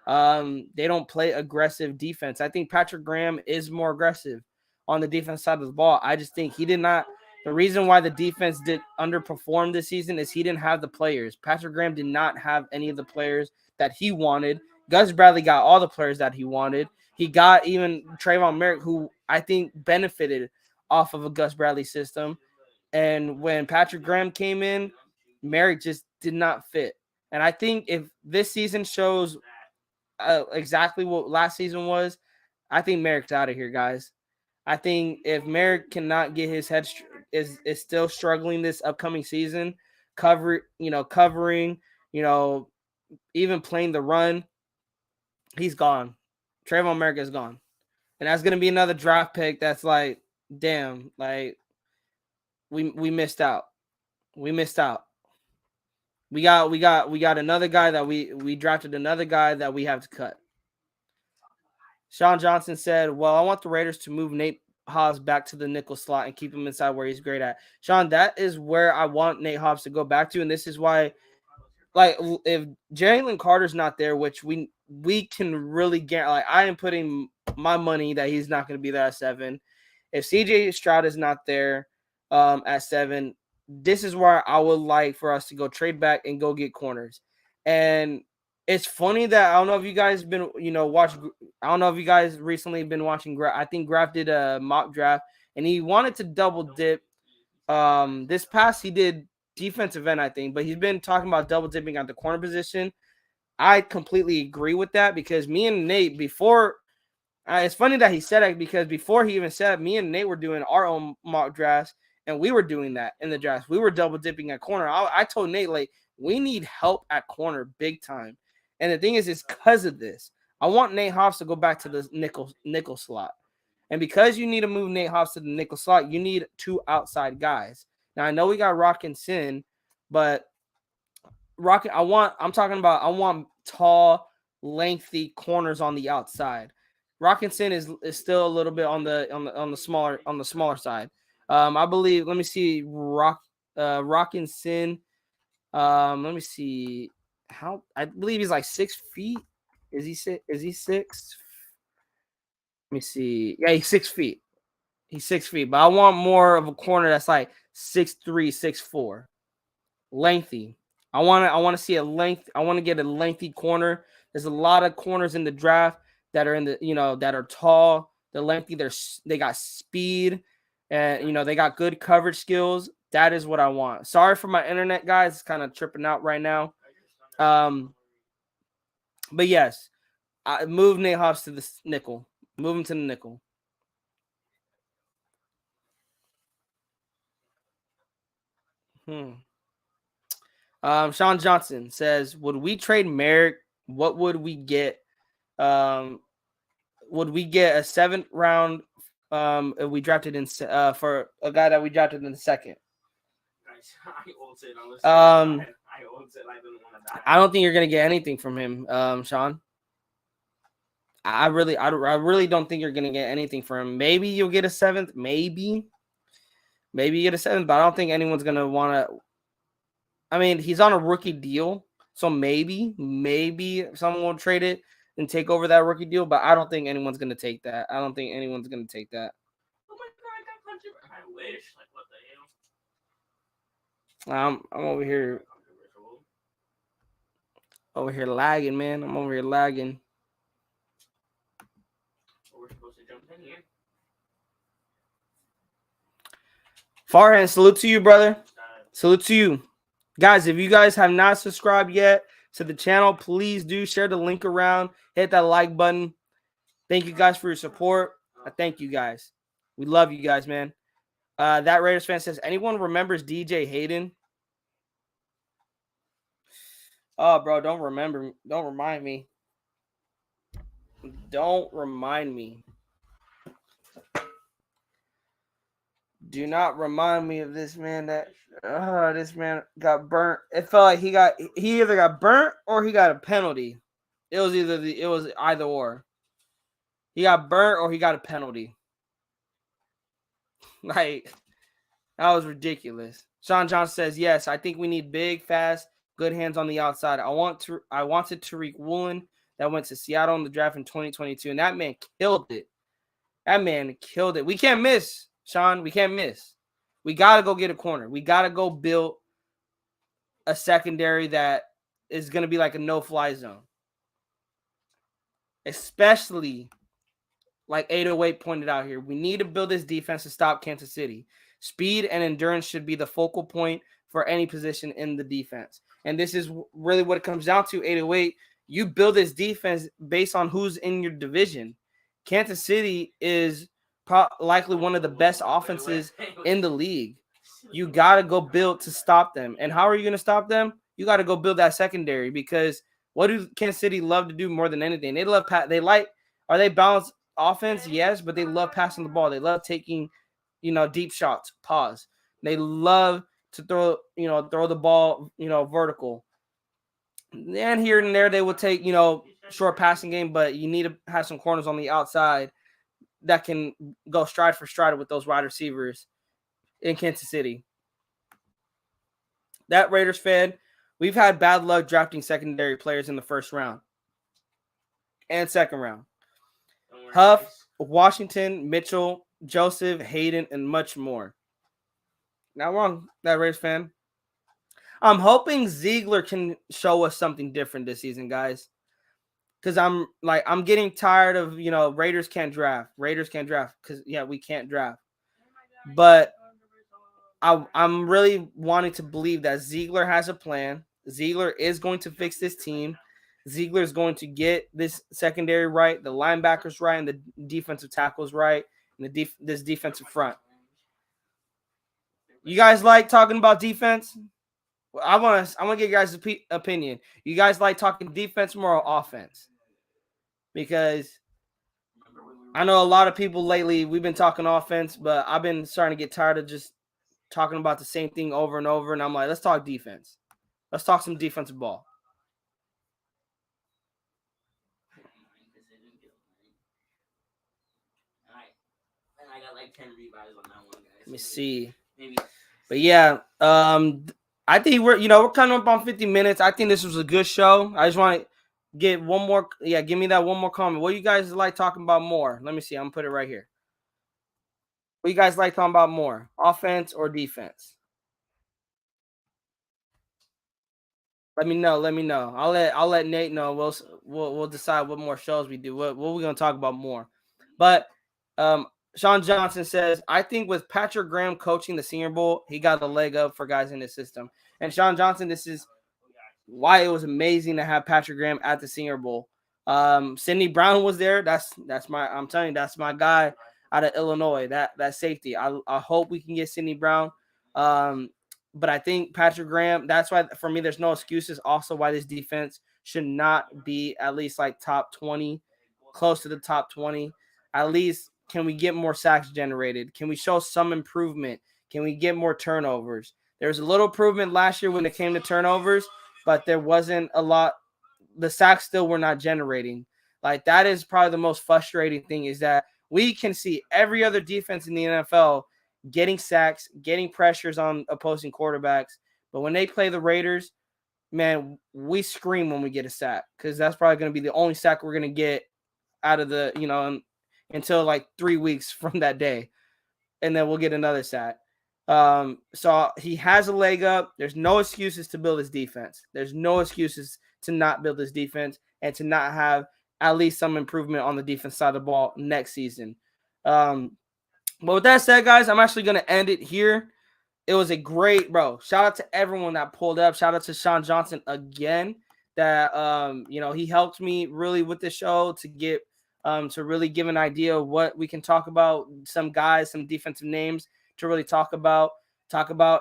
They don't play aggressive defense. I think Patrick Graham is more aggressive on the defense side of the ball. I just think he did not. The reason why the defense did underperform this season is he didn't have the players. Patrick Graham did not have any of the players that he wanted. Gus Bradley got all the players that he wanted. He got even Trayvon Merrick, who I think benefited off of a Gus Bradley system. And when Patrick Graham came in, Merrick just did not fit. And I think if this season shows exactly what last season was, I think Merrick's out of here, guys. I think if Merrick cannot get his head is still struggling this upcoming season, covering, even playing the run, he's gone. Trayvon Merrick is gone. And that's going to be another draft pick that's like, damn, like we missed out. We missed out. We got another guy that we drafted another guy that we have to cut. Sean Johnson said, well, I want the Raiders to move Nate Hobbs back to the nickel slot and keep him inside where he's great at. Sean, that is where I want Nate Hobbs to go back to. And this is why, like, if Jalen Carter's not there, which we can really get, like, I am putting my money that he's not going to be there at 7. If CJ Stroud is not there at 7, this is where I would like for us to go trade back and go get corners. And it's funny that I don't know if you guys been, I don't know if you guys recently been watching. I think Graf did a mock draft and he wanted to double dip. This past he did defensive end, I think, but he's been talking about double dipping at the corner position. I completely agree with that because me and Nate before, it's funny that he said that because before he even said it, me and Nate were doing our own mock drafts And we were doing that in the draft. We were double dipping at corner. I told Nate, like, we need help at corner big time. And the thing is, it's because of this. I want Nate Hobbs to go back to the nickel slot. And because you need to move Nate Hobbs to the nickel slot, you need 2 outside guys. Now, I know we got Rock and Sin, but I want tall, lengthy corners on the outside. Rockinson is still a little bit on the smaller side. I believe. Let me see. Rockinson. Let me see. How I believe he's like 6 feet. Is he 6? Is he 6? Let me see. Yeah, he's 6 feet. He's 6 feet. But I want more of a corner that's like 6'3", 6'4", lengthy. I want to see a length. I want to get a lengthy corner. There's a lot of corners in the draft that are that are tall. They're lengthy. They got speed, and they got good coverage skills. That is what I want. Sorry for my internet, guys. It's kind of tripping out right now. But yes, I move Nate Hobbs to the nickel. Move him to the nickel. Sean Johnson says, would we trade Merrick? What would we get? Would we get a 7th round if we drafted in for a guy that we drafted in the 2nd? I don't think you're gonna get anything from him, Sean. I really don't think you're gonna get anything from him. Maybe you'll get a 7th, maybe you get a 7th, but I don't think anyone's gonna want to. I mean, he's on a rookie deal, so maybe someone will trade it and take over that rookie deal, but I don't think anyone's gonna take that. I don't think anyone's gonna take that. Oh my God, I wish. Like, what the hell? I'm over here lagging, man. I'm over here lagging. We're supposed to jump in here. Farhan, salute to you, brother. Salute to you. Guys, if you guys have not subscribed yet to the channel, please do share the link around. Hit that like button. Thank you guys for your support. Thank you guys. We love you guys, man. That Raiders fan says, anyone remembers DJ Hayden? Oh, bro, don't remind me. Don't remind me. Do not remind me of this man this man got burnt. It felt like he either got burnt or he got a penalty. It was either or. He got burnt or he got a penalty. Like, that was ridiculous. Sean Johnson says, yes, I think we need big, fast, good hands on the outside. I wanted Tariq Woolen that went to Seattle in the draft in 2022, and that man killed it. We can't miss, Sean. We can't miss. We got to go get a corner. We got to go build a secondary that is going to be like a no-fly zone. Especially, like 808 pointed out here, we need to build this defense to stop Kansas City. Speed and endurance should be the focal point for any position in the defense. And this is really what it comes down to, 808. You build this defense based on who's in your division. Kansas City is likely one of the best offenses in the league. You got to go build to stop them. And how are you going to stop them? You got to go build that secondary, because what do Kansas City love to do more than anything? Are they balanced offense? Yes, but they love passing the ball. They love taking, deep shots. Pause. They love to throw the ball, vertical. And here and there they will take, short passing game, but you need to have some corners on the outside that can go stride for stride with those wide receivers in Kansas City. That Raiders fan, we've had bad luck drafting secondary players in the first round and second round. Huff, Washington, Mitchell, Joseph, Hayden, and much more. Not wrong, that Raiders fan. I'm hoping Ziegler can show us something different this season, guys. Because I'm getting tired of, Raiders can't draft. Because, we can't draft. But I'm really wanting to believe that Ziegler has a plan. Ziegler is going to fix this team. Ziegler is going to get this secondary right, the linebackers right, and the defensive tackles right, and this defensive front. You guys like talking about defense? I want to get you guys' opinion. You guys like talking defense more or offense? Because I know a lot of people lately, we've been talking offense, but I've been starting to get tired of just talking about the same thing over and over. And I'm like, let's talk defense. Let's talk some defensive ball. I got like 10 rebuys on that one, guys. Let me see. Maybe. But yeah, I think we're coming up on 50 minutes. I think this was a good show. I just want to get one more. Yeah, give me that one more comment. What do you guys like talking about more? Let me see. I'm gonna put it right here. What do you guys like talking about more? Offense or defense? Let me know. Let me know. I'll let Nate know. We'll decide what more shows we do. What we're gonna talk about more. But Sean Johnson says, I think with Patrick Graham coaching the Senior Bowl, he got a leg up for guys in the system. And Sean Johnson, this is why it was amazing to have Patrick Graham at the Senior Bowl. Sidney Brown was there. I'm telling you, that's my guy out of Illinois. That safety. I hope we can get Sidney Brown. But I think Patrick Graham, that's why for me, there's no excuses. Also, why this defense should not be at least like top 20, close to the top 20. At least, can we get more sacks generated? Can we show some improvement? Can we get more turnovers? There was a little improvement last year when it came to turnovers, but there wasn't a lot. The sacks still were not generating. Like, that is probably the most frustrating thing, is that we can see every other defense in the NFL getting sacks, getting pressures on opposing quarterbacks. But when they play the Raiders, man, we scream when we get a sack, because that's probably going to be the only sack we're going to get out of the, until like 3 weeks from that day. And then we'll get another sack. So he has a leg up. There's no excuses to build his defense. There's no excuses to not build his defense and to not have at least some improvement on the defense side of the ball next season. But with that said, guys, I'm actually going to end it here. It was a great, shout out to everyone that pulled up. Shout out to Sean Johnson again, that, he helped me really with the show to get, to really give an idea of what we can talk about, some guys, some defensive names to really talk about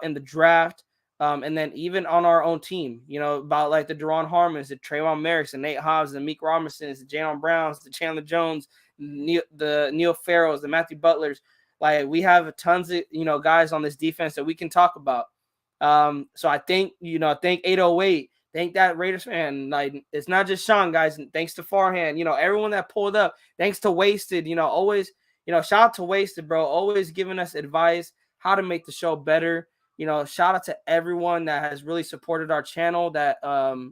in the draft. And then even on our own team, about like the Deron Harmons, the Trayvon Merricks, the Nate Hobbs, the Meek Robinsons, the Jalen Browns, the Chandler Jones, the Neil Farrells, the Matthew Butlers. Like, we have tons of, guys on this defense that we can talk about. So I think, thank 808, thank that Raiders fan. Like, it's not just Sean, guys. Thanks to Farhan, everyone that pulled up. Thanks to Wasted, always, shout out to Wasted, bro. Always giving us advice how to make the show better. Shout out to everyone that has really supported our channel, that,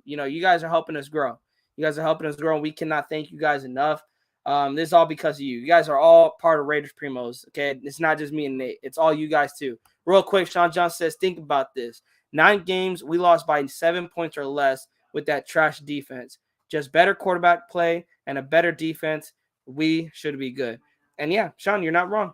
you guys are helping us grow. You guys are helping us grow, and we cannot thank you guys enough. This is all because of you. You guys are all part of Raiders Primos, okay? It's not just me and Nate. It's all you guys, too. Real quick, Sean Johnson says, think about this. 9 games, we lost by 7 points or less with that trash defense. Just better quarterback play and a better defense. We should be good. And, yeah, Sean, you're not wrong.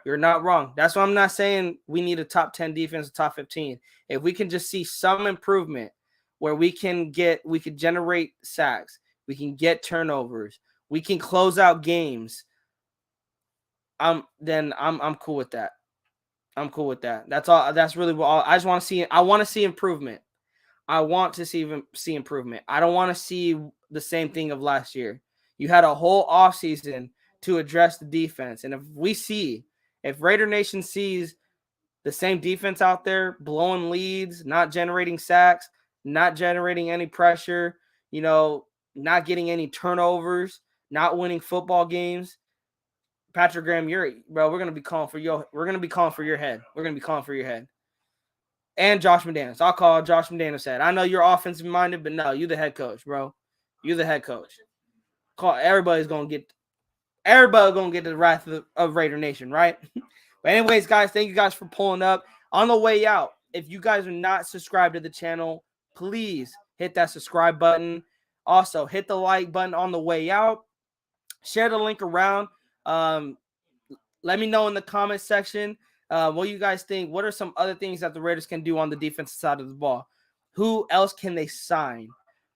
You're not wrong. That's why I'm not saying we need a top 10 defense, a top 15. If we can just see some improvement where we can generate sacks, we can get turnovers, we can close out games, then I'm cool with that. I'm cool with that. That's all. That's really what I just want to see. I want to see improvement. I want to see improvement. I don't want to see the same thing of last year. You had a whole offseason to address the defense. And if Raider Nation sees the same defense out there, blowing leads, not generating sacks, not generating any pressure, not getting any turnovers, not winning football games, Patrick Graham, we're gonna be calling for your head. We're gonna be calling for your head. And Josh McDaniels. I'll call Josh McDaniels head. I know you're offensive minded, but no, you're the head coach, bro. You're the head coach. Everybody's gonna get the wrath of Raider Nation, right? But anyways, guys, thank you guys for pulling up. On the way out, if you guys are not subscribed to the channel, please hit that subscribe button. Also, hit the like button on the way out. Share the link around. Let me know in the comment section what you guys think. What are some other things that the Raiders can do on the defensive side of the ball? Who else can they sign?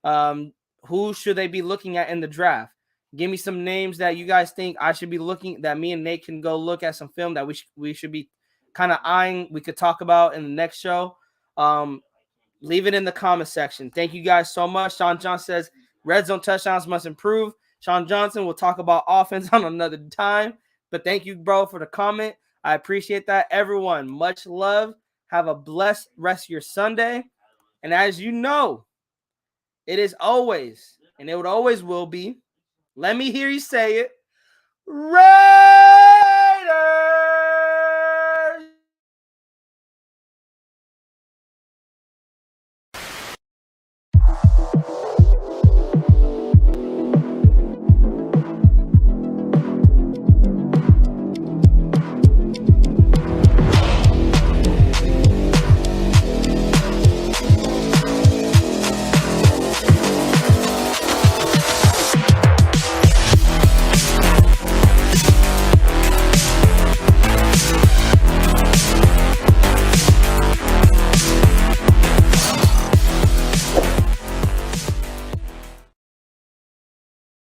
Who should they be looking at in the draft? Give me some names that you guys think I should be looking, that me and Nate can go look at some film that we should be kind of eyeing we could talk about in the next show, leave it in the comment section. Thank you guys so much. Sean Johnson says red zone touchdowns must improve. Sean Johnson, we'll talk about offense on another time. But thank you, bro, for the comment. I appreciate that. Everyone, much love. Have a blessed rest of your Sunday. And as you know, it is always, and it always will be, let me hear you say it, red